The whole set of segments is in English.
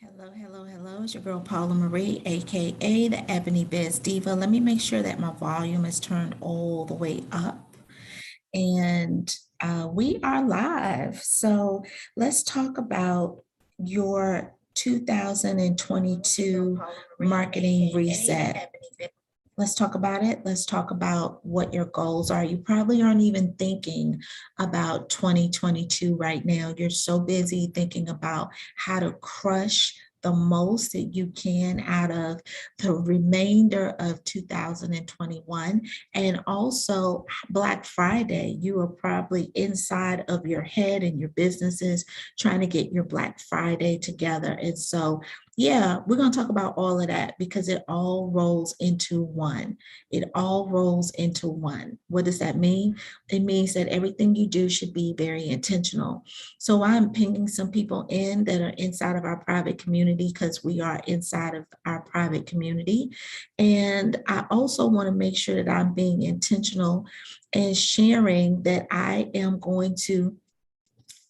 Hello, hello, hello. It's your girl Paula Marie, aka the Ebony Biz Diva. Let me make sure that my volume is turned all the way up. And we are live. So let's talk about your 2022 marketing reset. Let's talk about it. Let's talk about what your goals are. You probably aren't even thinking about 2022 right now. You're so busy thinking about how to crush the most that you can out of the remainder of 2021. And also Black Friday, you are probably inside of your head and your businesses trying to get your Black Friday together. And so yeah, we're going to talk about all of that because it all rolls into one. It all rolls into one. What does that mean? It means that everything you do should be very intentional. So I'm pinging some people in that are inside of our private community because we are inside of our private community. And I also want to make sure that I'm being intentional and sharing that I am going to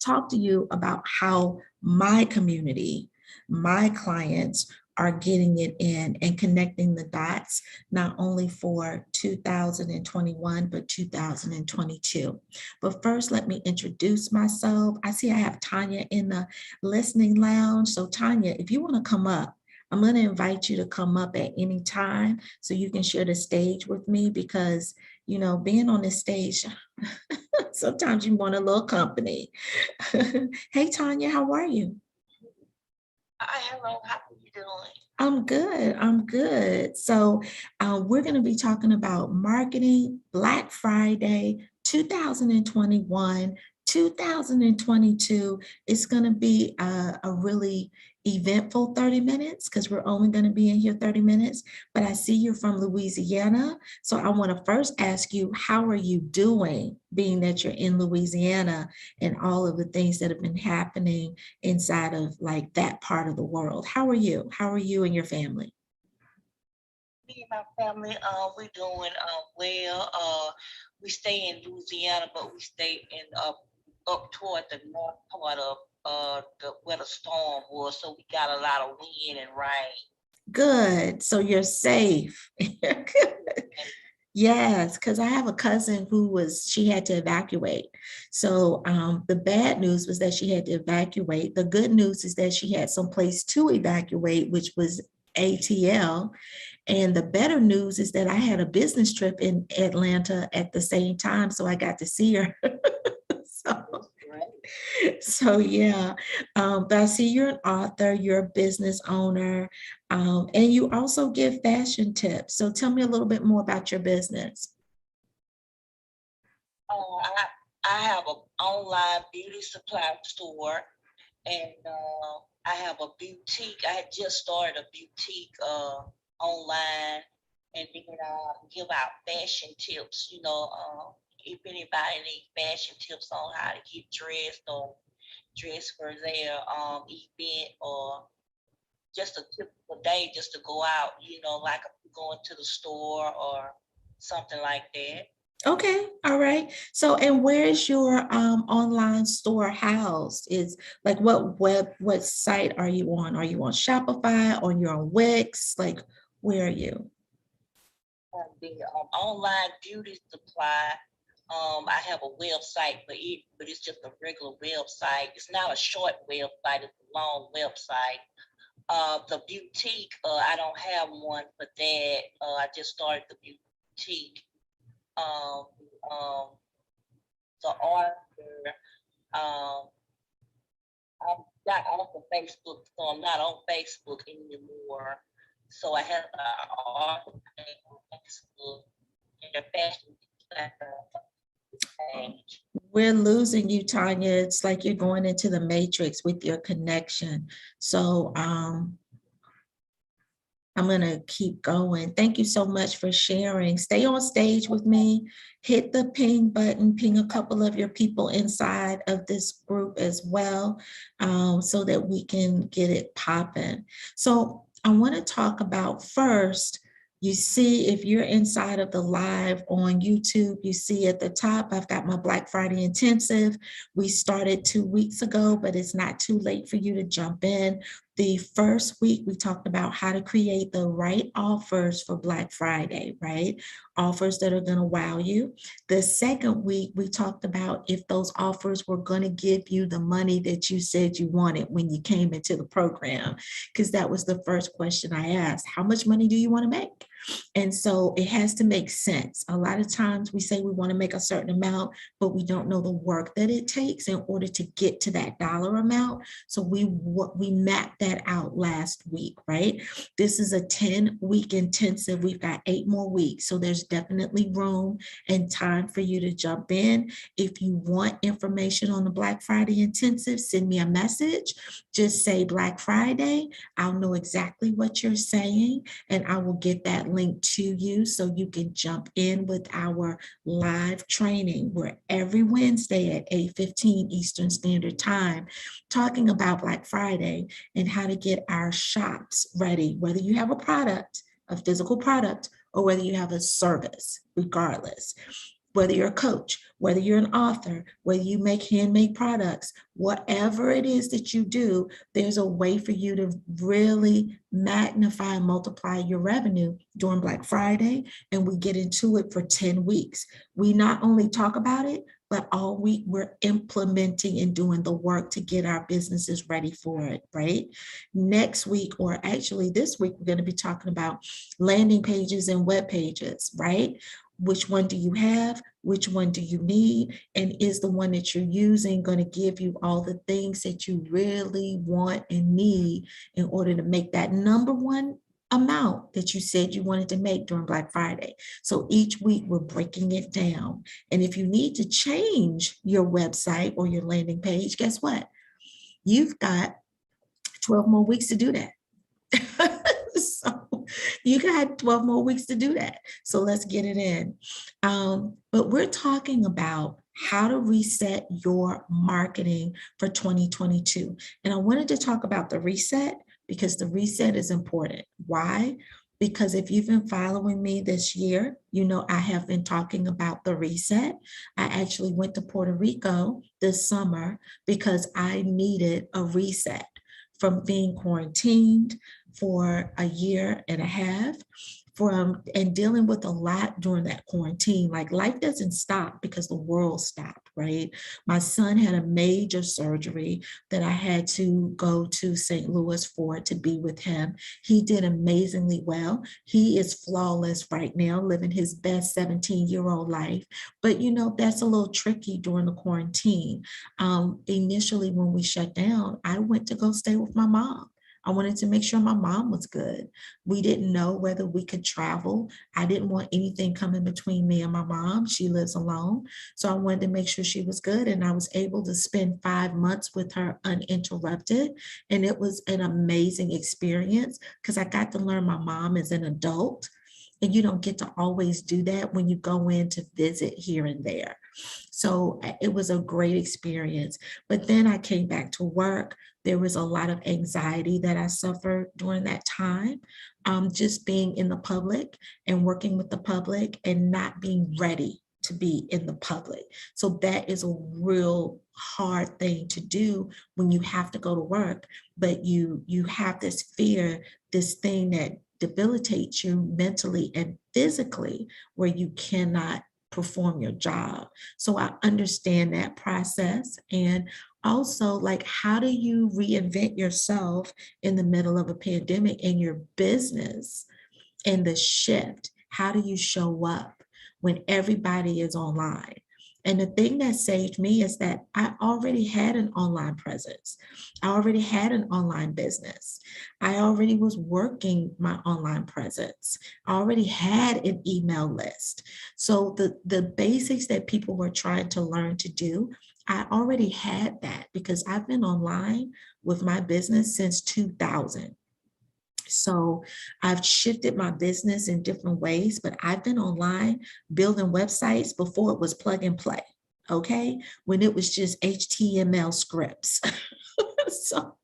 talk to you about how my community, my clients are getting it in and connecting the dots, not only for 2021, but 2022. But first, let me introduce myself. I see I have Tanya in the listening lounge. So Tanya, if you want to come up, I'm going to invite you to come up at any time so you can share the stage with me because, you know, being on this stage, sometimes you want a little company. Hey, Tanya, how are you? Hi, hello, how are you doing? I'm good. I'm good. So, we're going to be talking about marketing Black Friday 2021, 2022. It's going to be a really eventful 30 minutes because we're only going to be in here 30 minutes. But I see you're from Louisiana. So, I want to first ask you, how are you doing, being that you're in Louisiana and all of the things that have been happening inside of like that part of the world? How are you? How are you and your family? Me and my family, we doing well. We stay in Louisiana, but we stay in up toward the north part of where the storm was, so we got a lot of wind and rain. Good. So you're safe. Yes, because I have a cousin who she had to evacuate. So the bad news was that she had to evacuate. The good news is that she had some place to evacuate, which was ATL. And the better news is that I had a business trip in Atlanta at the same time. So I got to see her. So so yeah, but I see you're an author, you're a business owner, and you also give fashion tips. So tell me a little bit more about your business. I have an online beauty supply store, and I have a boutique. I had just started a boutique online, and then I give out fashion tips. If anybody needs fashion tips on how to get dressed or dress for their event or just a typical day just to go out, like going to the store or something like that. Okay, all right. So, and where is your online store housed? Is like what site are you on? Are you on Shopify? On your own Wix? Like, where are you? The online beauty supply. I have a website, but it's just a regular website. It's not a short website; it's a long website. The boutique, I don't have one for that. I just started the boutique. Um, um, the author. Um, I'm not off of Facebook, so I'm not on Facebook anymore. So I have an author page on Facebook and a fashion page. We're losing you, Tanya. It's like you're going into the matrix with your connection. So I'm going to keep going. Thank you so much for sharing. Stay on stage with me. Hit the ping button, ping a couple of your people inside of this group as well, so that we can get it popping. So I want to talk about first You see, if you're inside of the live on YouTube, you see at the top, I've got my Black Friday intensive. We started 2 weeks ago, but it's not too late for you to jump in. The first week, we talked about how to create the right offers for Black Friday, right? Offers that are going to wow you. The second week, we talked about if those offers were going to give you the money that you said you wanted when you came into the program, because that was the first question I asked. How much money do you want to make? And so it has to make sense. A lot of times we say we want to make a certain amount, but we don't know the work that it takes in order to get to that dollar amount. So we mapped that out last week, right? This is a 10-week intensive. We've got 8 more weeks. So there's definitely room and time for you to jump in. If you want information on the Black Friday intensive, send me a message. Just say Black Friday. I'll know exactly what you're saying, and I will get that link to you so you can jump in with our live training. We're every Wednesday at 8:15 Eastern Standard Time talking about Black Friday and how to get our shops ready, whether you have a product, a physical product, or whether you have a service, regardless. Whether you're a coach, whether you're an author, whether you make handmade products, whatever it is that you do, there's a way for you to really magnify and multiply your revenue during Black Friday. And we get into it for 10 weeks. We not only talk about it, but all week we're implementing and doing the work to get our businesses ready for it, right? Next week, or actually this week, we're going to be talking about landing pages and web pages, right? Which one do you have? Which one do you need? And is the one that you're using going to give you all the things that you really want and need in order to make that number one amount that you said you wanted to make during Black Friday? So each week we're breaking it down. And if you need to change your website or your landing page, guess what? You've got 12 more weeks to do that. So you got 12 more weeks to do that. So let's get it in. But we're talking about how to reset your marketing for 2022. And I wanted to talk about the reset because the reset is important. Why? Because if you've been following me this year, you know I have been talking about the reset. I actually went to Puerto Rico this summer because I needed a reset from being quarantined for a year and a half and dealing with a lot during that quarantine. Like life doesn't stop because the world stopped, right? My son had a major surgery that I had to go to St. Louis for to be with him. He did amazingly well. He is flawless right now, living his best 17-year-old life. But you know, that's a little tricky during the quarantine. Initially, when we shut down, I went to go stay with my mom. I wanted to make sure my mom was good. We didn't know whether we could travel. I didn't want anything coming between me and my mom. She lives alone. So I wanted to make sure she was good. And I was able to spend 5 months with her uninterrupted. And it was an amazing experience because I got to learn my mom as an adult. And you don't get to always do that when you go in to visit here and there. So it was a great experience. But then I came back to work. There was a lot of anxiety that I suffered during that time, just being in the public and working with the public and not being ready to be in the public. So that is a real hard thing to do when you have to go to work, but you have this fear, this thing that debilitates you mentally and physically, where you cannot perform your job. So I understand that process. And also, like, how do you reinvent yourself in the middle of a pandemic in your business and the shift? How do you show up when everybody is online? And the thing that saved me is that I already had an online presence. I already had an online business. I already was working my online presence. I already had an email list. So the basics that people were trying to learn to do, I already had that because I've been online with my business since 2000. So I've shifted my business in different ways, but I've been online building websites before it was plug and play, okay? When it was just HTML scripts. So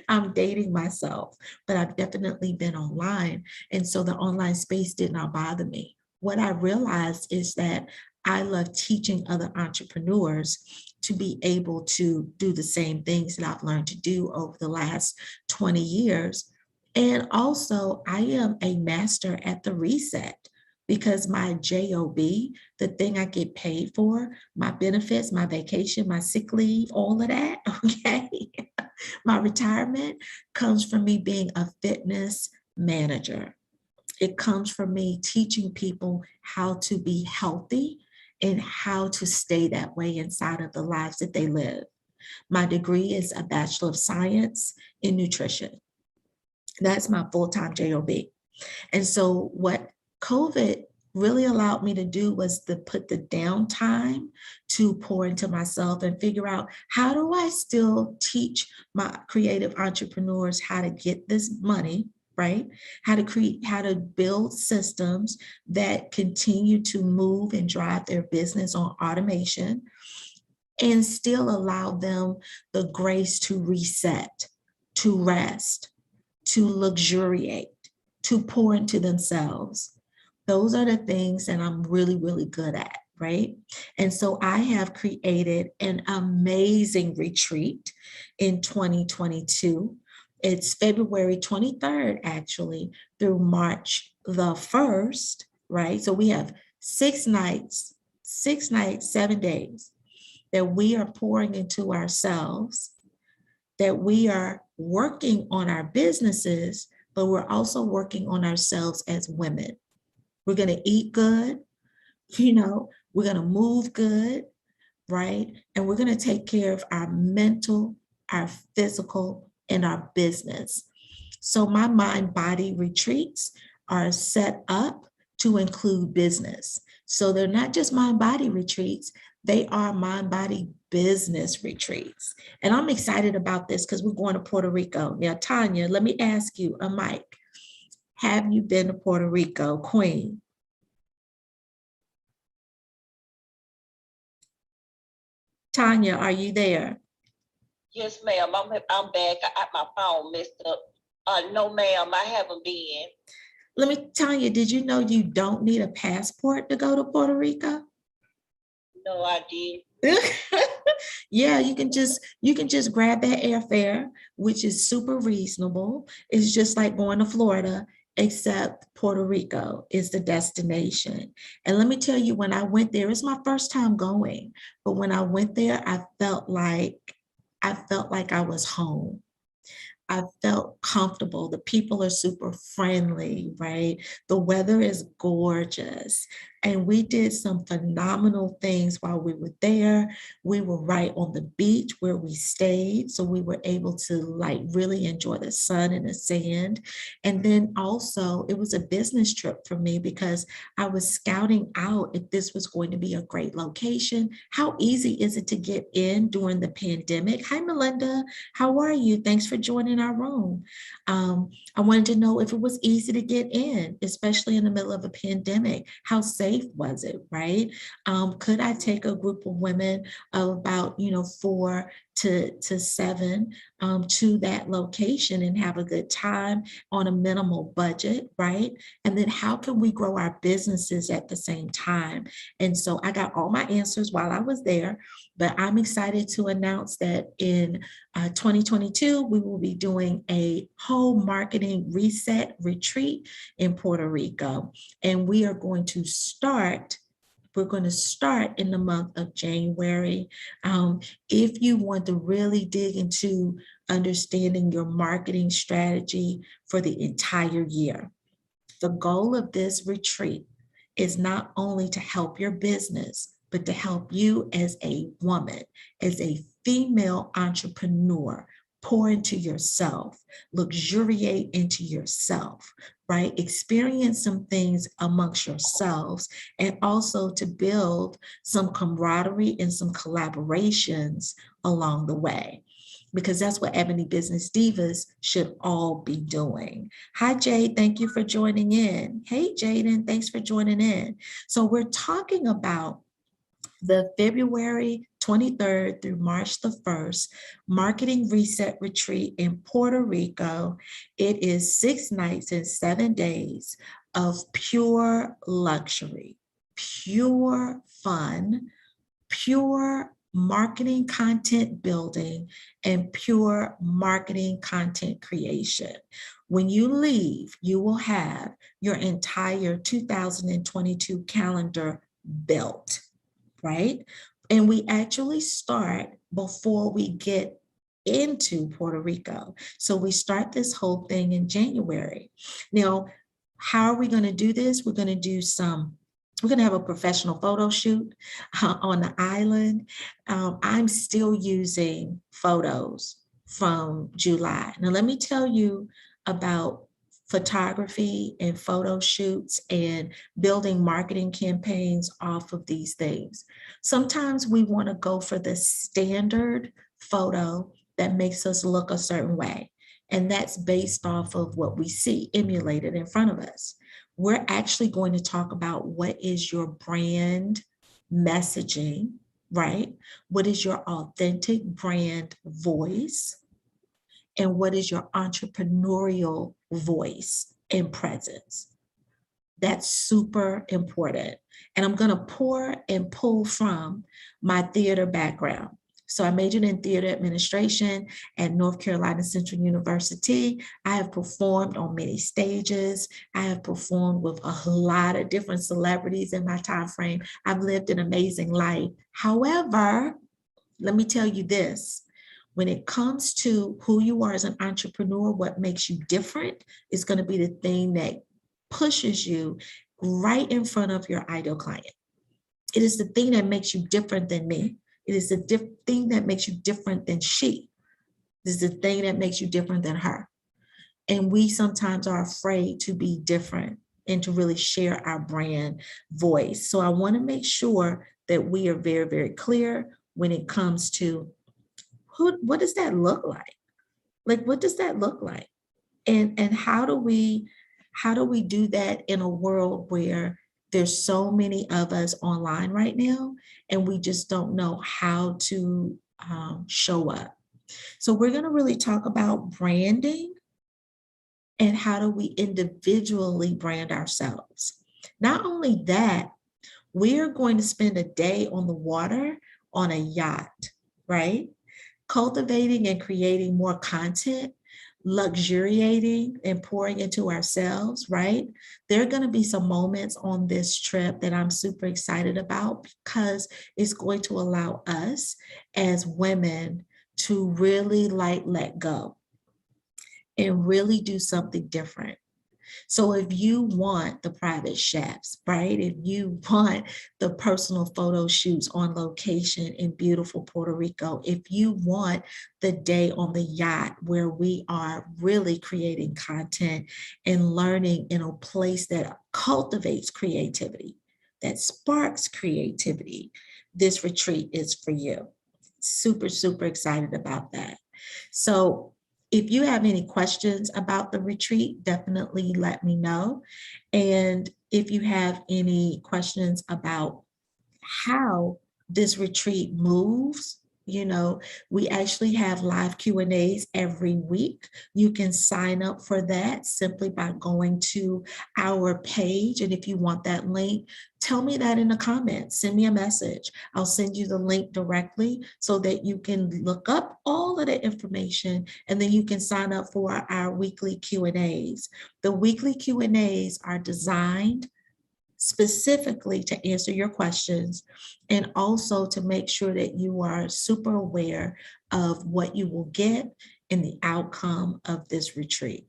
I'm dating myself, but I've definitely been online. And so the online space did not bother me. What I realized is that I love teaching other entrepreneurs to be able to do the same things that I've learned to do over the last 20 years. And also, I am a master at the reset because my JOB, the thing I get paid for, my benefits, my vacation, my sick leave, all of that, okay? My retirement comes from me being a fitness manager. It comes from me teaching people how to be healthy and how to stay that way inside of the lives that they live. My degree is a Bachelor of Science in Nutrition. That's my full-time JOB. And so what COVID really allowed me to do was to put the downtime to pour into myself and figure out, how do I still teach my creative entrepreneurs how to get this money, right? How to create, how to build systems that continue to move and drive their business on automation and still allow them the grace to reset, to rest, to luxuriate, to pour into themselves. Those are the things that I'm really, really good at, right? And so I have created an amazing retreat in 2022. It's February 23rd, actually, through March the 1st, right? So we have 6 nights, 7 days that we are pouring into ourselves, that we are working on our businesses, but we're also working on ourselves as women. We're going to eat good, we're going to move good, right? And we're going to take care of our mental, our physical, and our business. So my mind-body retreats are set up to include business. So they're not just mind-body retreats, they are mind-body business retreats. And I'm excited about this because we're going to Puerto Rico. Now, Tanya, let me ask you, Mike, have you been to Puerto Rico, Queen? Tanya, are you there? Yes, ma'am. I'm back. My phone messed up. No, ma'am, I haven't been. Let me tell you, did you know you don't need a passport to go to Puerto Rico? No, I did. Yeah, you can just grab that airfare, which is super reasonable. It's just like going to Florida, except Puerto Rico is the destination. And let me tell you, when I went there, it's my first time going, but when I went there, I felt like I was home. I felt comfortable. The people are super friendly, right? The weather is gorgeous. And we did some phenomenal things while we were there. We were right on the beach where we stayed. So we were able to like really enjoy the sun and the sand. And then also it was a business trip for me because I was scouting out if this was going to be a great location. How easy is it to get in during the pandemic? Hi, Melinda. How are you? Thanks for joining our room. I wanted to know if it was easy to get in, especially in the middle of a pandemic. How safe was it, right? Could I take a group of women of about, 4 to 7 to that location and have a good time on a minimal budget, right? And then how can we grow our businesses at the same time? And so I got all my answers while I was there, but I'm excited to announce that in 2022, we will be doing a whole marketing reset retreat in Puerto Rico. And we are going to start in the month of January. If you want to really dig into understanding your marketing strategy for the entire year, the goal of this retreat is not only to help your business, but to help you as a woman, as a female entrepreneur, pour into yourself, luxuriate into yourself, right? Experience some things amongst yourselves, and also to build some camaraderie and some collaborations along the way, because that's what Ebony Business Divas should all be doing. Hi, Jade. Thank you for joining in. Hey, Jaden. Thanks for joining in. So we're talking about the February 23rd through March the 1st, Marketing Reset Retreat in Puerto Rico. It is 6 nights and 7 days of pure luxury, pure fun, pure marketing content building, and pure marketing content creation. When you leave, you will have your entire 2022 calendar built, right? And we actually start before we get into Puerto Rico. So we start this whole thing in January. Now, how are we going to do this? We're going to have a professional photo shoot on the island. I'm still using photos from July. Now, let me tell you about photography and photo shoots and building marketing campaigns off of these things. Sometimes we want to go for the standard photo that makes us look a certain way. And that's based off of what we see emulated in front of us. We're actually going to talk about what is your brand messaging, right? What is your authentic brand voice? And what is your entrepreneurial voice and presence? That's super important. And I'm going to pour and pull from my theater background. So I majored in theater administration at North Carolina Central University. I have performed on many stages. I have performed with a lot of different celebrities in my time frame. I've lived an amazing life. However, let me tell you this. When it comes to who you are as an entrepreneur, what makes you different is going to be the thing that pushes you right in front of your ideal client. It is the thing that makes you different than me. It is the thing that makes you different than she. This is the thing that makes you different than her. And we sometimes are afraid to be different and to really share our brand voice. So I want to make sure that we are very, very clear when it comes to what does that look like? Like, what does that look like? And how do we do that in a world where there's so many of us online right now, and we just don't know how to show up? So we're going to really talk about branding and how do we individually brand ourselves. Not only that, we are going to spend a day on the water on a yacht, right? Cultivating and creating more content, luxuriating and pouring into ourselves, right? There are going to be some moments on this trip that I'm super excited about because it's going to allow us as women to really let go and really do something different. So if you want the private chefs, right? If you want the personal photo shoots on location in beautiful Puerto Rico, if you want the day on the yacht where we are really creating content and learning in a place that cultivates creativity, that sparks creativity, this retreat is for you. Super, super excited about that. So if you have any questions about the retreat, definitely let me know. And if you have any questions about how this retreat moves, we actually have live Q&As every week. You can sign up for that simply by going to our page. And if you want that link, tell me that in the comments. Send me a message. I'll send you the link directly so that you can look up all of the information and then you can sign up for our weekly Q&As. The weekly Q&As are designed specifically to answer your questions and also to make sure that you are super aware of what you will get in the outcome of this retreat.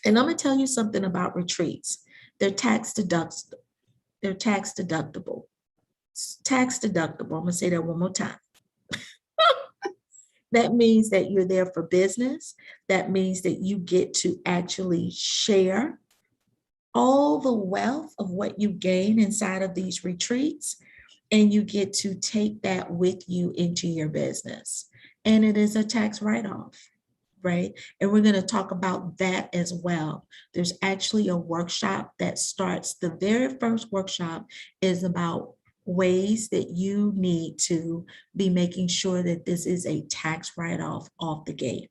And I'm going to tell you something about retreats. They're tax deductible. They're tax deductible. It's tax deductible. I'm going to say that one more time. That means that you're there for business. That means that you get to actually share all the wealth of what you gain inside of these retreats, and you get to take that with you into your business. And it is a tax write-off, right? And we're going to talk about that as well. There's actually a workshop that starts. The very first workshop is about ways that you need to be making sure that this is a tax write-off off the gate.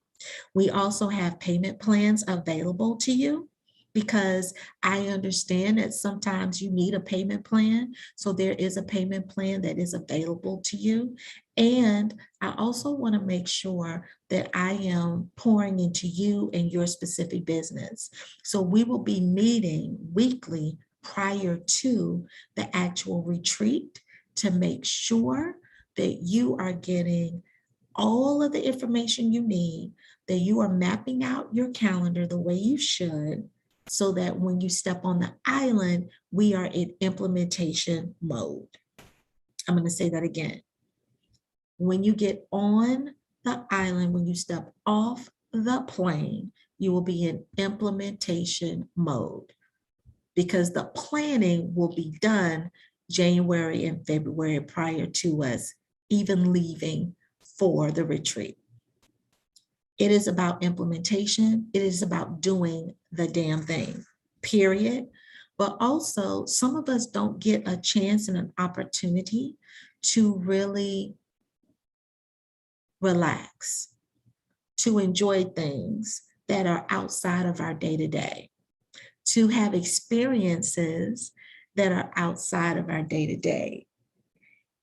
We also have payment plans available to you because I understand that sometimes you need a payment plan. So there is a payment plan that is available to you. And I also want to make sure that I am pouring into you and your specific business. So we will be meeting weekly prior to the actual retreat to make sure that you are getting all of the information you need, that you are mapping out your calendar the way you should, so that when you step on the island, we are in implementation mode. I'm going to say that again. When you get on the island, when you step off the plane, you will be in implementation mode because the planning will be done January and February prior to us even leaving for the retreat. It is about implementation. It is about doing the damn thing, period. But also, some of us don't get a chance and an opportunity to really relax, to enjoy things that are outside of our day-to-day, to have experiences that are outside of our day-to-day.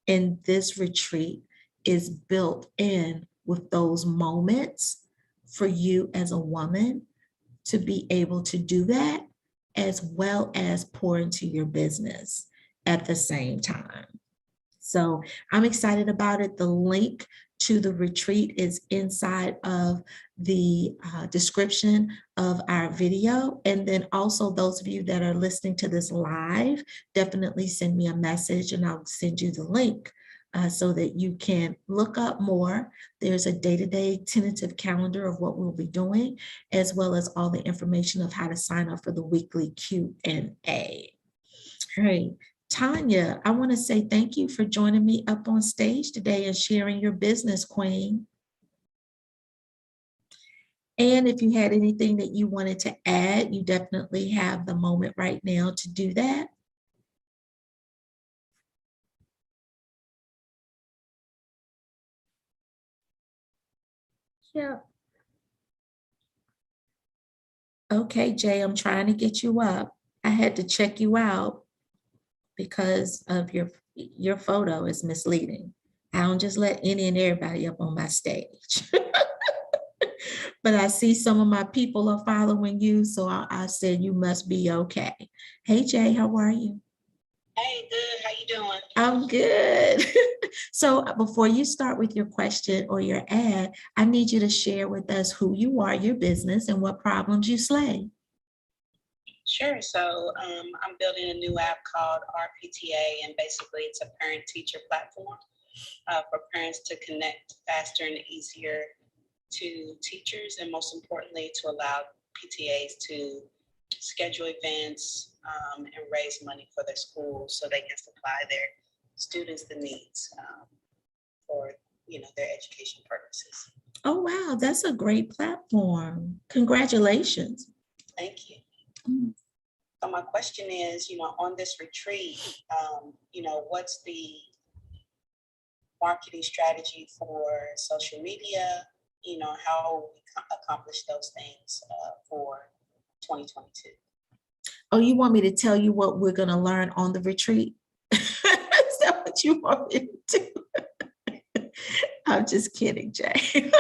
And this retreat is built in with those moments for you as a woman to be able to do that, as well as pour into your business at the same time. So I'm excited about it. The link to the retreat is inside of the description of our video. And then also those of you that are listening to this live, definitely send me a message and I'll send you the link so that you can look up more. There's a day-to-day tentative calendar of what we'll be doing, as well as all the information of how to sign up for the weekly Q&A. All right. Tanya, I want to say thank you for joining me up on stage today and sharing your business, Queen. And if you had anything that you wanted to add, you definitely have the moment right now to do that. Yeah. Okay, Jay, I'm trying to get you up. I had to check you out because of your photo is misleading. I don't just let any and everybody up on my stage. But I see some of my people are following you, so I said you must be okay. Hey, Jay, how are you? Hey, good. How you doing? I'm good. So before you start with your question or your ad, I need you to share with us who you are, your business, and what problems you slay. Sure. So I'm building a new app called RPTA, and basically it's a parent-teacher platform for parents to connect faster and easier to teachers, and most importantly, to allow PTAs to schedule events and raise money for their schools so they can supply their students the needs for their education purposes. Oh, wow, that's a great platform. Congratulations. Thank you. So my question is, on this retreat, what's the marketing strategy for social media? How we accomplish those things for 2022. Oh, you want me to tell you what we're going to learn on the retreat? Is that what you want me to do? I'm just kidding, Jay.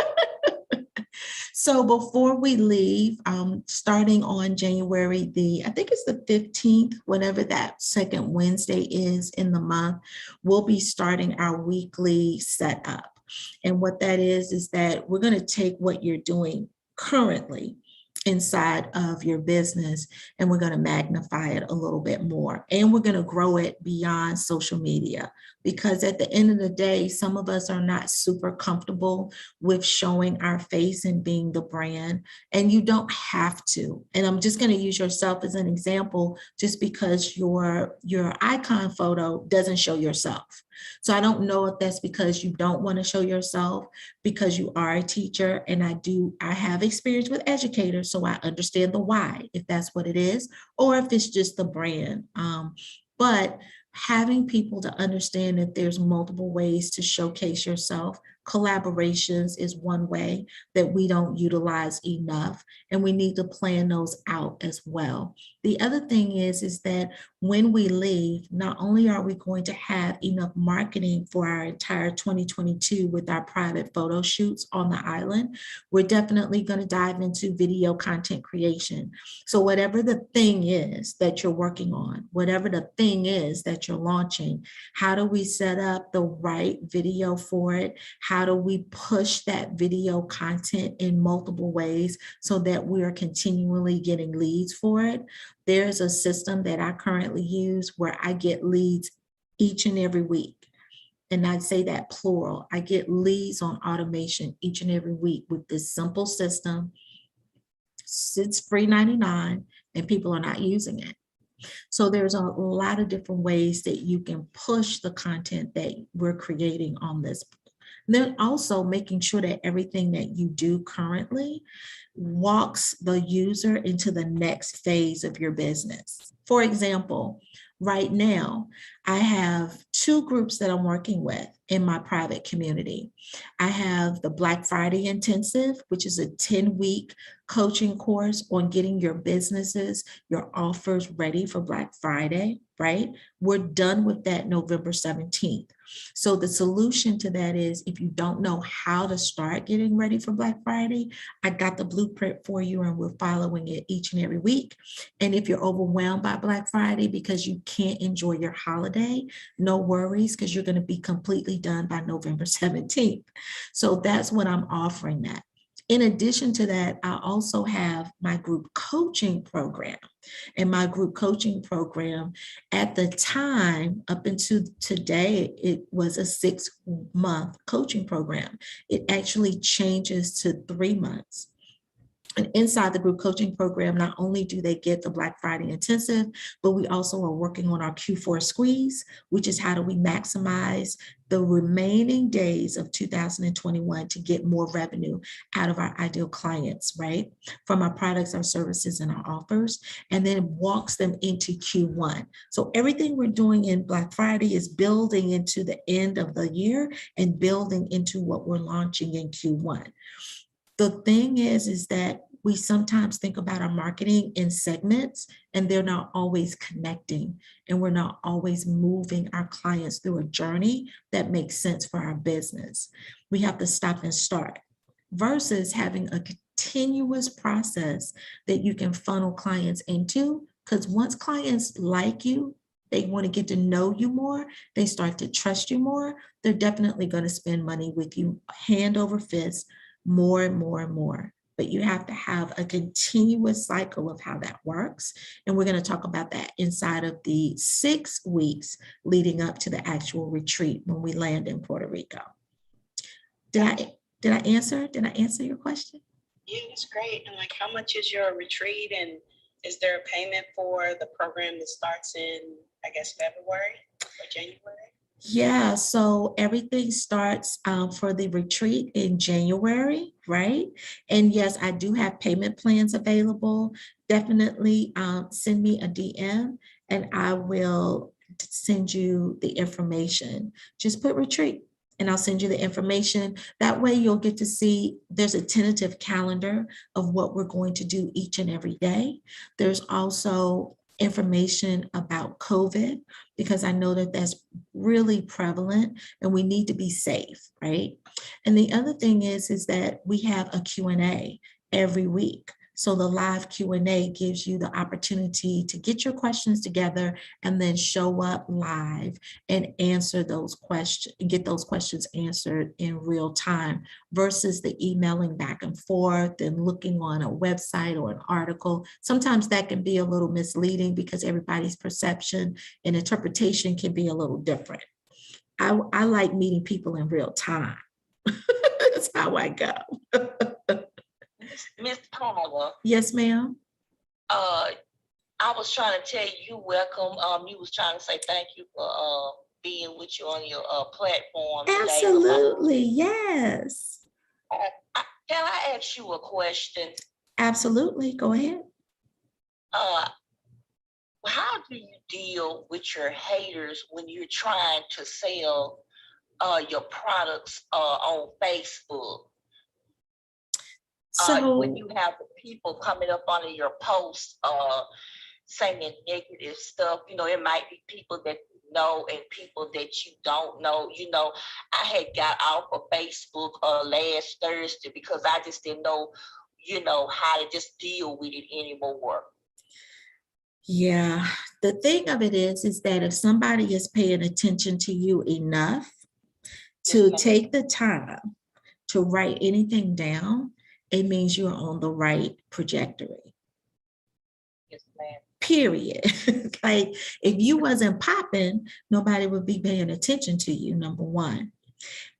So before we leave, starting on January I think it's the 15th, whenever that second Wednesday is in the month, we'll be starting our weekly setup. And what that is that we're going to take what you're doing currently inside of your business, and we're going to magnify it a little bit more. And we're going to grow it beyond social media, because at the end of the day, some of us are not super comfortable with showing our face and being the brand, and you don't have to. And I'm just going to use yourself as an example, just because your icon photo doesn't show yourself. So I don't know if that's because you don't want to show yourself, because you are a teacher, and I have experience with educators, so I understand the why, if that's what it is, or if it's just the brand. But having people to understand that there's multiple ways to showcase yourself. Collaborations is one way that we don't utilize enough, and we need to plan those out as well. The other thing is that when we leave, not only are we going to have enough marketing for our entire 2022 with our private photo shoots on the island, we're definitely going to dive into video content creation. So whatever the thing is that you're working on, whatever the thing is that you're launching, how do we set up the right video for it? How do we push that video content in multiple ways so that we are continually getting leads for it? There's a system that I currently use where I get leads each and every week. And I say that plural. I get leads on automation each and every week with this simple system. It's free 99 and people are not using it. So there's a lot of different ways that you can push the content that we're creating on this. And then also making sure that everything that you do currently walks the user into the next phase of your business. For example, right now, I have 2 groups that I'm working with in my private community. I have the Black Friday Intensive, which is a 10-week coaching course on getting your businesses, your offers ready for Black Friday, right? We're done with that November 17th. So the solution to that is if you don't know how to start getting ready for Black Friday, I got the blueprint for you and we're following it each and every week. And if you're overwhelmed by Black Friday because you can't enjoy your holiday, no worries, because you're going to be completely done by November 17th. So that's what I'm offering that. In addition to that, I also have my group coaching program. And my group coaching program, at the time, up until today, it was a 6-month coaching program. It actually changes to 3 months. And inside the group coaching program, not only do they get the Black Friday Intensive, but we also are working on our Q4 squeeze, which is how do we maximize the remaining days of 2021 to get more revenue out of our ideal clients, right? From our products, our services, and our offers, and then it walks them into Q1. So everything we're doing in Black Friday is building into the end of the year and building into what we're launching in Q1. The thing is that we sometimes think about our marketing in segments and they're not always connecting, and we're not always moving our clients through a journey that makes sense for our business. We have to stop and start versus having a continuous process that you can funnel clients into, because once clients like you, they want to get to know you more, they start to trust you more, they're definitely going to spend money with you hand over fist, more and more and more. But you have to have a continuous cycle of how that works. And we're going to talk about that inside of the 6 weeks leading up to the actual retreat when we land in Puerto Rico. Did I answer your question? Yeah, that's great. And like, how much is your retreat? And is there a payment for the program that starts in, I guess, February or January? Yeah, so everything starts for the retreat in January, right? And yes, I do have payment plans available. Definitely send me a DM and I will send you the information. Just put retreat and I'll send you the information. That way you'll get to see there's a tentative calendar of what we're going to do each and every day. There's also information about COVID, because I know that that's really prevalent and we need to be safe, right? And the other thing is that we have a Q&A every week. So the live Q&A gives you the opportunity to get your questions together and then show up live and answer those questions, get those questions answered in real time versus the emailing back and forth and looking on a website or an article. Sometimes that can be a little misleading because everybody's perception and interpretation can be a little different. I like meeting people in real time. That's how I go. Miss Paula. Yes, ma'am. I was trying to tell you welcome. You was trying to say thank you for being with you on your platform today. Absolutely, yes. Can I ask you a question? Absolutely, go ahead. how do you deal with your haters when you're trying to sell your products on Facebook? When So you have the people coming up under your posts saying negative stuff, you know, it might be people that you know and people that you don't know. You know, I had got off of Facebook last Thursday because I just didn't know, you know, how to just deal with it anymore. yeah, the thing of it is that if somebody is paying attention to you enough to Yes, take the time to write anything down, it means you're on the right trajectory. yes, ma'am. Period. Like if you wasn't popping, nobody would be paying attention to you, number one.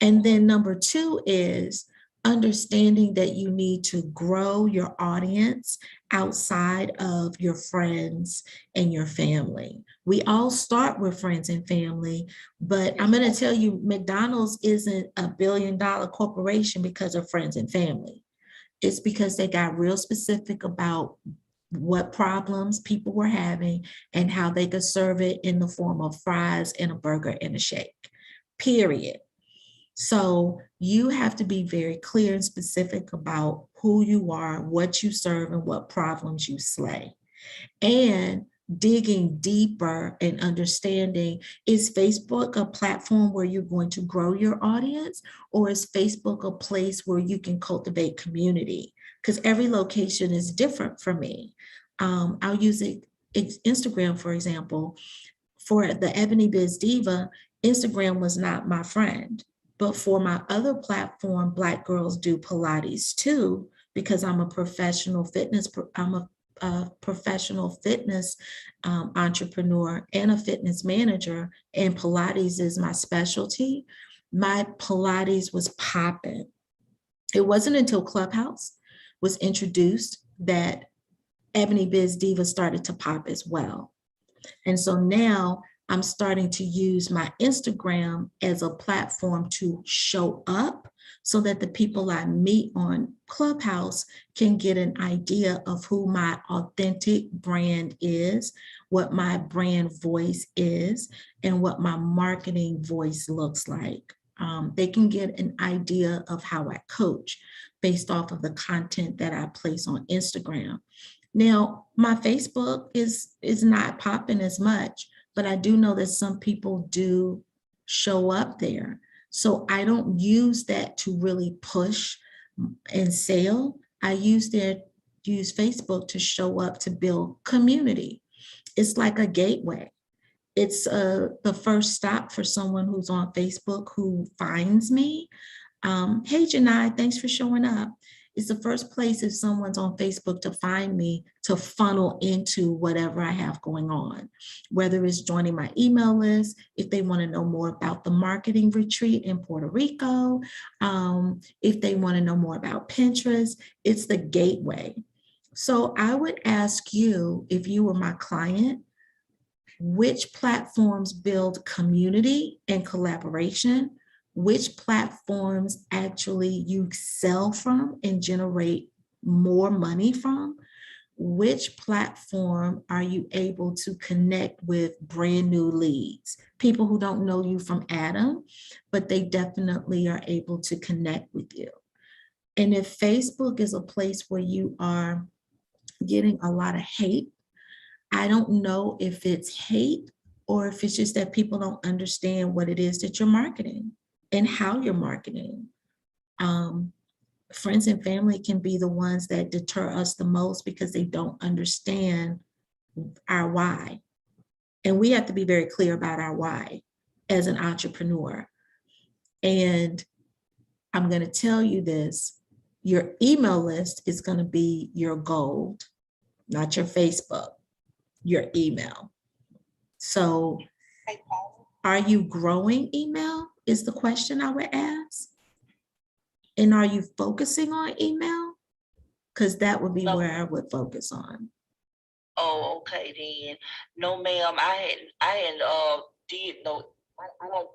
And then number two is understanding that you need to grow your audience outside of your friends and your family. We all start with friends and family, but I'm going to tell you, McDonald's isn't a billion-dollar corporation because of friends and family. It's because they got real specific about what problems people were having and how they could serve it in the form of fries and a burger and a shake, period. So you have to be very clear and specific about who you are, what you serve, and what problems you slay. And digging deeper and understanding, is Facebook a platform where you're going to grow your audience, or is Facebook a place where you can cultivate community? Because every location is different for me. I'll use Instagram, for example. For the EbonyBizDiva, Instagram was not my friend. But for my other platform, Black Girls Do Pilates Too, because I'm a professional fitness, professional fitness entrepreneur and a fitness manager, and Pilates is my specialty. My Pilates was popping. It wasn't until Clubhouse was introduced that EbonyBizDiva started to pop as well. And so now I'm starting to use my Instagram as a platform to show up so that the people I meet on Clubhouse can get an idea of who my authentic brand is, what my brand voice is, and what my marketing voice looks like. They can get an idea of how I coach based off of the content that I place on Instagram. Now, my Facebook is not popping as much, but I do know that some people do show up there. So I don't use that to really push and sell. I use Facebook to show up to build community. It's like a gateway. It's the first stop for someone who's on Facebook who finds me. Hey, Janai, thanks for showing up. It's the first place if someone's on Facebook to find me to funnel into whatever I have going on, whether it's joining my email list, if they want to know more about the marketing retreat in Puerto Rico, if they want to know more about Pinterest, it's the gateway. So I would ask you, if you were my client, which platforms build community and collaboration? Which platforms actually you sell from and generate more money from? Which platform are you able to connect with brand new leads? People who don't know you from Adam, but they definitely are able to connect with you. And if Facebook is a place where you are getting a lot of hate, I don't know if it's hate or if it's just that people don't understand what it is that you're marketing and how you're marketing. Friends and family can be the ones that deter us the most because they don't understand our why. And we have to be very clear about our why as an entrepreneur. And I'm going to tell you this, your email list is going to be your gold, not your Facebook, your email. So are you growing email is the question I would ask. And are you focusing on email? Because that would be where I would focus on. Oh, okay then. No, ma'am, I hadn't did no.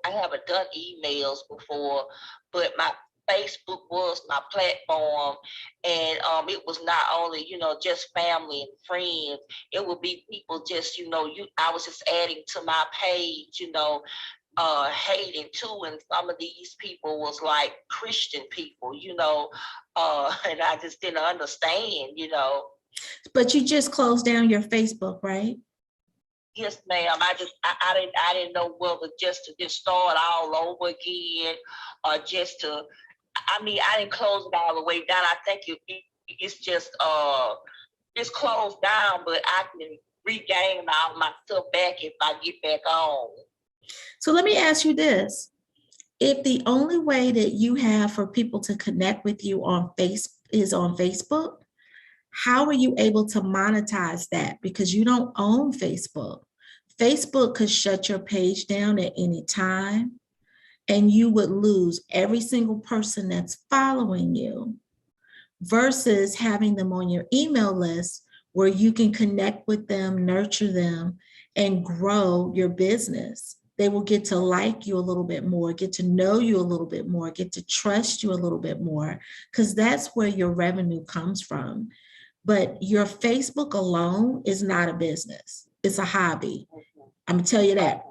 I haven't done emails before, but Facebook was my platform, and it was not only, just family and friends. It would be people just, I was just adding to my page, hating too, and some of these people was like Christian people, and I just didn't understand. But you just closed down your Facebook, right? Yes, ma'am. I didn't know whether just to just start all over again, or just to. I mean, I didn't close it all the way down. I think it's just it's closed down, but I can regain all my stuff back if I get back on. So let me ask you this. If the only way that you have for people to connect with you on Facebook, how are you able to monetize that? Because you don't own Facebook. Facebook could shut your page down at any time, and you would lose every single person that's following you, versus having them on your email list where you can connect with them, nurture them, and grow your business. They will get to like you a little bit more, get to know you a little bit more, get to trust you a little bit more, because that's where your revenue comes from. But your Facebook alone is not a business. It's a hobby. I'm gonna tell you that.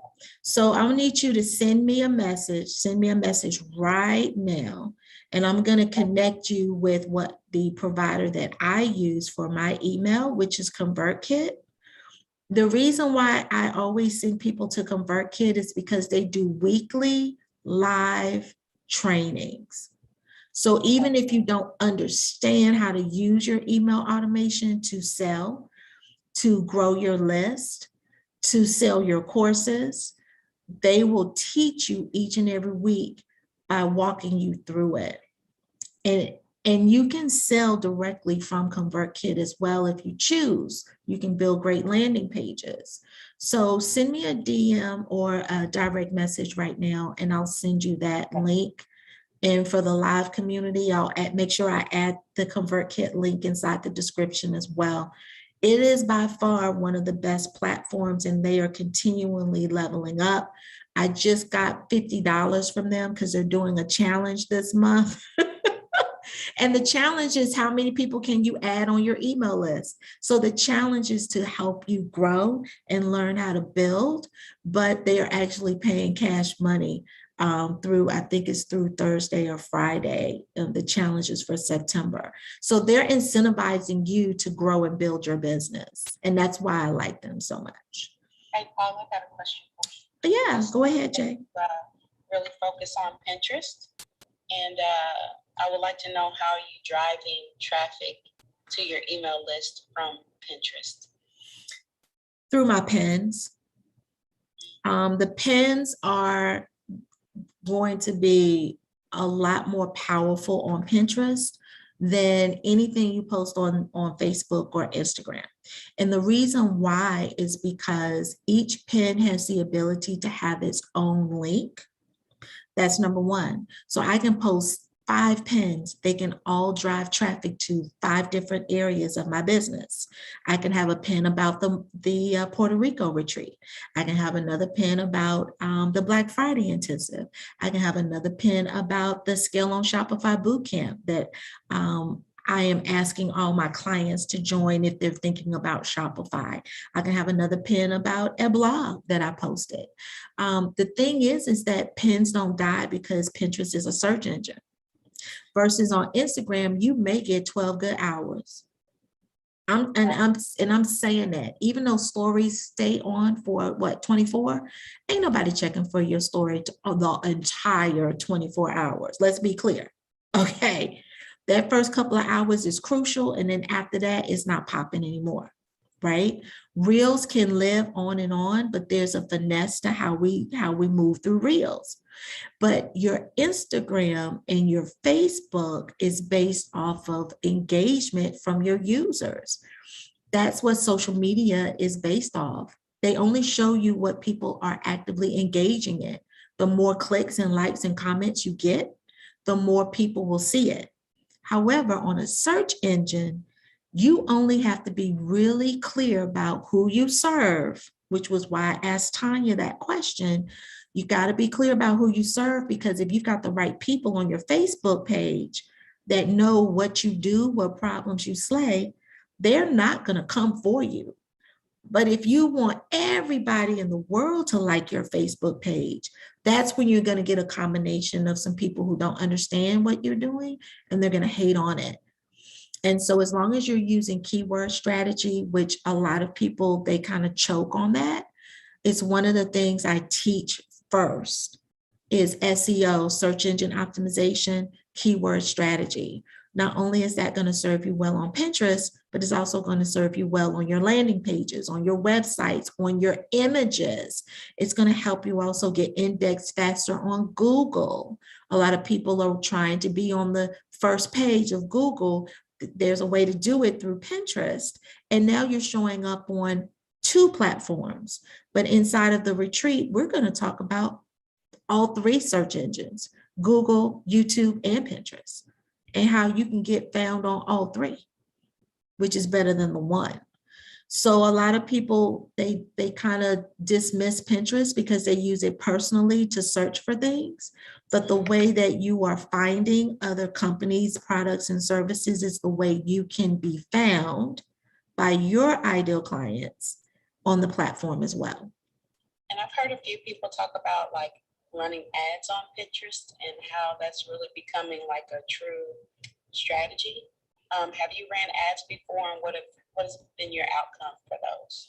So I'm gonna need you to send me a message right now. And I'm gonna connect you with what the provider that I use for my email, which is Convertkit. The reason why I always send people to Convertkit is because they do weekly live trainings. So even if you don't understand how to use your email automation to sell, to grow your list, to sell your courses, they will teach you each and every week by walking you through it. And you can sell directly from Convertkit as well if you choose. You can build great landing pages. So send me a DM or a direct message right now, and I'll send you that link. And for the live community, I'll make sure I add the Convertkit link inside the description as well. It is by far one of the best platforms, and they are continually leveling up. I just got $50 from them because they're doing a challenge this month. And the challenge is how many people can you add on your email list? So the challenge is to help you grow and learn how to build, but they are actually paying cash money through, I think it's through Thursday or Friday. The challenge is for September. So they're incentivizing you to grow and build your business. And that's why I like them so much. Hey, Paula, I got a question for you. Yeah, go ahead, Jay. Really focus on Pinterest. And I would like to know how you're driving traffic to your email list from Pinterest. Through my pins. The pins are going to be a lot more powerful on Pinterest than anything you post on Facebook or Instagram. And the reason why is because each pin has the ability to have its own link. That's number one. So I can post 5 pins. They can all drive traffic to 5 different areas of my business. I can have a pin about the Puerto Rico retreat. I can have another pin about the Black Friday intensive. I can have another pin about the Scale on Shopify bootcamp that I am asking all my clients to join if they're thinking about Shopify. I can have another pin about a blog that I posted. The thing is that pins don't die because Pinterest is a search engine. Versus on Instagram, you may get 12 good hours. I'm saying that even though stories stay on for what, 24, ain't nobody checking for your story the entire 24 hours. Let's be clear. Okay. That first couple of hours is crucial. And then after that, it's not popping anymore. Right? Reels can live on, but there's a finesse to how we move through Reels. But your Instagram and your Facebook is based off of engagement from your users. That's what social media is based off. They only show you what people are actively engaging in. The more clicks and likes and comments you get, the more people will see it. However, on a search engine, you only have to be really clear about who you serve, which was why I asked Tanya that question. You got to be clear about who you serve, because if you've got the right people on your Facebook page that know what you do, what problems you slay, they're not going to come for you. But if you want everybody in the world to like your Facebook page, that's when you're going to get a combination of some people who don't understand what you're doing and they're going to hate on it. And so as long as you're using keyword strategy, which a lot of people, they kind of choke on that, it's one of the things I teach first is SEO, search engine optimization, keyword strategy. Not only is that going to serve you well on Pinterest, but it's also going to serve you well on your landing pages, on your websites, on your images. It's going to help you also get indexed faster on Google. A lot of people are trying to be on the first page of Google. There's a way to do it through Pinterest. And now you're showing up on 2 platforms. But inside of the retreat, we're going to talk about all 3 search engines, Google, YouTube, and Pinterest, and how you can get found on all 3, which is better than the 1. So a lot of people, they kind of dismiss Pinterest because they use it personally to search for things. But the way that you are finding other companies, products, and services is the way you can be found by your ideal clients on the platform as well. And I've heard a few people talk about like running ads on Pinterest and how that's really becoming like a true strategy. Have you ran ads before, and what has been your outcome for those?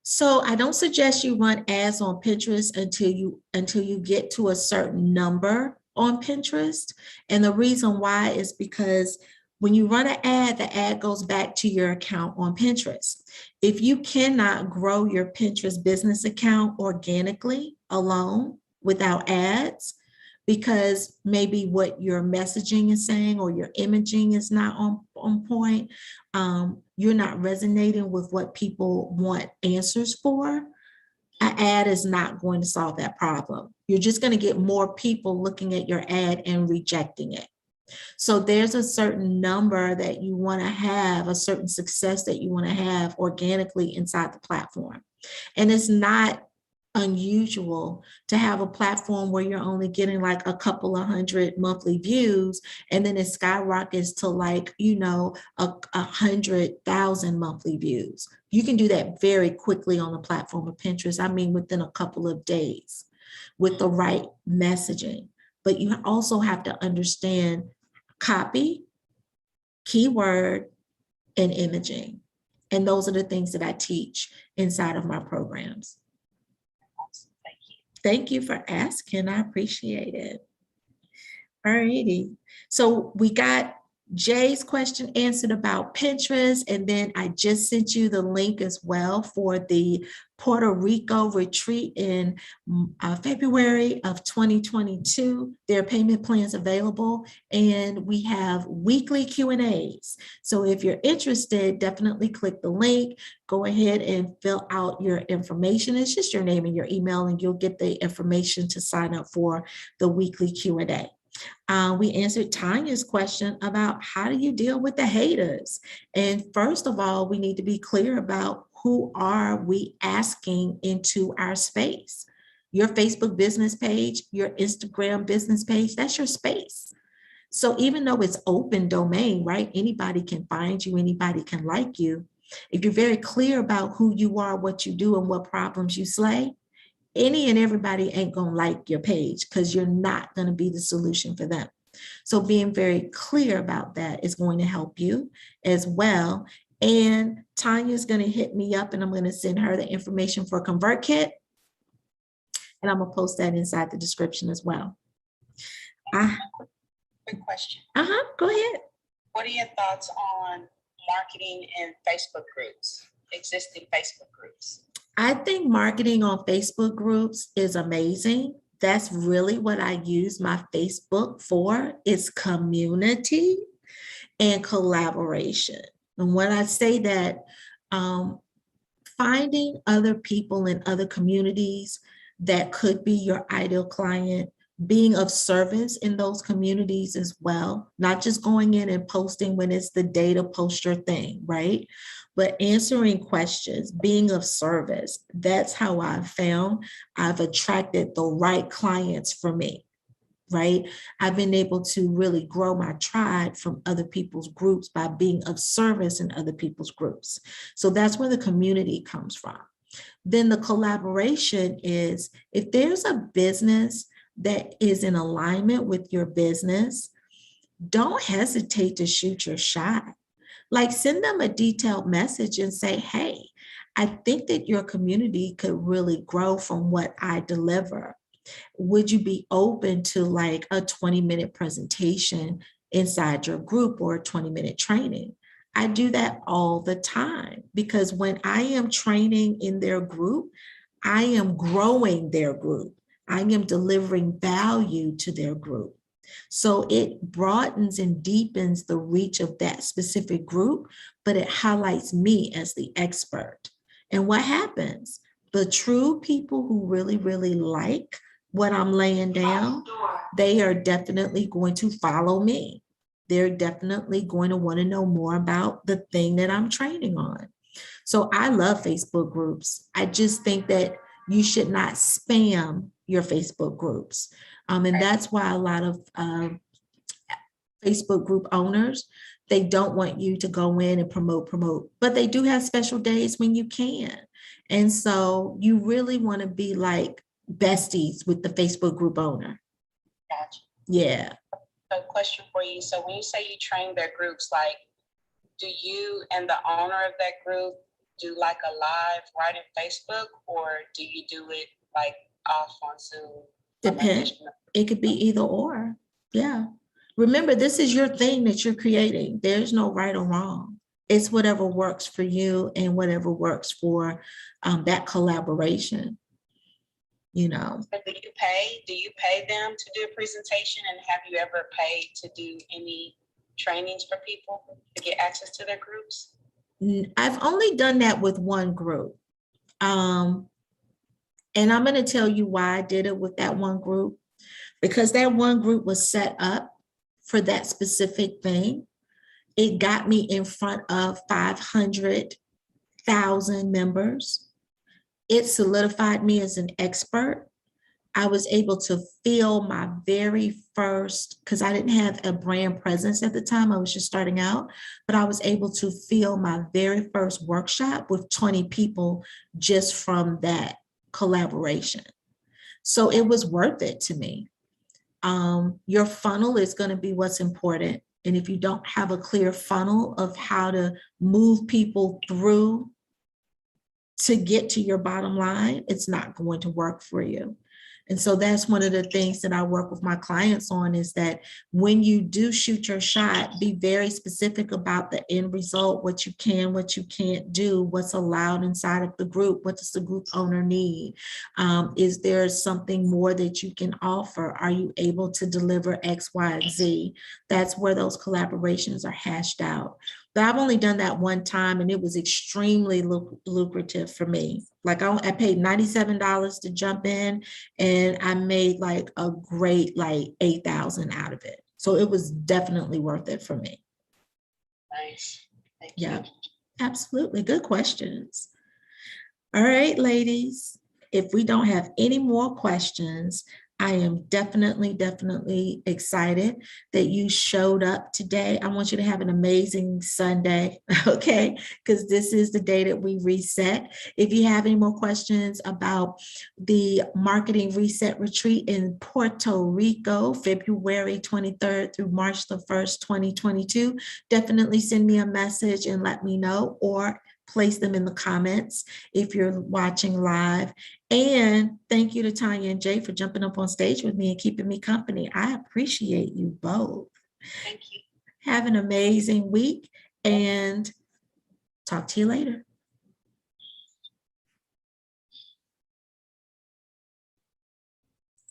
So I don't suggest you run ads on Pinterest until you get to a certain number on Pinterest. And the reason why is because when you run an ad, the ad goes back to your account on Pinterest. If you cannot grow your Pinterest business account organically alone without ads, because maybe what your messaging is saying or your imaging is not on point, you're not resonating with what people want answers for, an ad is not going to solve that problem. You're just going to get more people looking at your ad and rejecting it. So there's a certain number that you want to have, a certain success that you want to have organically inside the platform. And it's not unusual to have a platform where you're only getting like a couple of 100 monthly views, and then it skyrockets to like, 100,000 monthly views. You can do that very quickly on the platform of Pinterest. I mean, within a couple of days with the right messaging. But you also have to understand copy, keyword, and imaging. And those are the things that I teach inside of my programs. Thank you for asking. I appreciate it. All righty. So we got Jay's question answered about Pinterest, and then I just sent you the link as well for the Puerto Rico retreat in February of 2022. There are payment plans available, and we have weekly Q&As. So if you're interested, definitely click the link. Go ahead and fill out your information. It's just your name and your email, and you'll get the information to sign up for the weekly Q&A. We answered Tanya's question about how do you deal with the haters? And first of all, we need to be clear about who are we asking into our space. Your Facebook business page, your Instagram business page, that's your space. So even though it's open domain, right? Anybody can find you, anybody can like you. If you're very clear about who you are, what you do, and what problems you slay, any and everybody ain't gonna like your page because you're not gonna be the solution for them. So being very clear about that is going to help you as well. And Tanya's gonna hit me up and I'm gonna send her the information for Convertkit. And I'm gonna post that inside the description as well. Quick question. Go ahead. What are your thoughts on marketing in Facebook groups, existing Facebook groups? I think marketing on Facebook groups is amazing. That's really what I use my Facebook for, is community and collaboration. And when I say that, finding other people in other communities that could be your ideal client, being of service in those communities as well, not just going in and posting when it's the day to post your thing, right? But answering questions, being of service. That's how I've found I've attracted the right clients for me, right? I've been able to really grow my tribe from other people's groups by being of service in other people's groups. So that's where the community comes from. Then the collaboration is, if there's a business that is in alignment with your business, don't hesitate to shoot your shot. Like, send them a detailed message and say, hey, I think that your community could really grow from what I deliver. Would you be open to like a 20-minute presentation inside your group or a 20-minute training? I do that all the time, because when I am training in their group, I am growing their group. I am delivering value to their group. So it broadens and deepens the reach of that specific group, but it highlights me as the expert. And what happens? The true people who really, really like what I'm laying down, they are definitely going to follow me. They're definitely going to want to know more about the thing that I'm training on. So I love Facebook groups. I just think that you should not spam your Facebook groups. And that's why a lot of Facebook group owners, they don't want you to go in and promote, but they do have special days when you can. And so you really want to be like besties with the Facebook group owner. Gotcha. Yeah. So question for you. So when you say you train their groups, like, do you and the owner of that group do like a live right in Facebook, or do you do it like off on Zoom? Depends. It could be either or. Yeah. Remember, this is your thing that you're creating. There's no right or wrong. It's whatever works for you and whatever works for that collaboration. You know. But do you pay them to do a presentation? And have you ever paid to do any trainings for people to get access to their groups? I've only done that with one group. And I'm going to tell you why I did it with that one group, because that one group was set up for that specific thing. It got me in front of 500,000 members. It solidified me as an expert. I was able to fill my very first, because I didn't have a brand presence at the time, I was just starting out, but I was able to fill my very first workshop with 20 people just from that collaboration. So it was worth it to me. Your funnel is going to be what's important. And if you don't have a clear funnel of how to move people through to get to your bottom line, it's not going to work for you. And so that's one of the things that I work with my clients on, is that when you do shoot your shot, be very specific about the end result, what you can, what you can't do, what's allowed inside of the group, what does the group owner need? Is there something more that you can offer? Are you able to deliver X, Y, and Z? That's where those collaborations are hashed out. But I've only done that one time, and it was extremely lucrative for me. Like I paid $97 to jump in, and I made like a great like 8,000 out of it. So it was definitely worth it for me. Nice. Thank Yeah, you. absolutely. Good questions. All right, ladies, if we don't have any more questions, I am definitely excited that you showed up today. I want you to have an amazing Sunday, okay? Because this is the day that we reset. If you have any more questions about the Marketing Reset Retreat in Puerto Rico, February 23rd through March the 1st, 2022, definitely send me a message and let me know, or place them in the comments if you're watching live. And thank you to Tanya and Jay for jumping up on stage with me and keeping me company. I appreciate you both. Thank you. Have an amazing week, and talk to you later.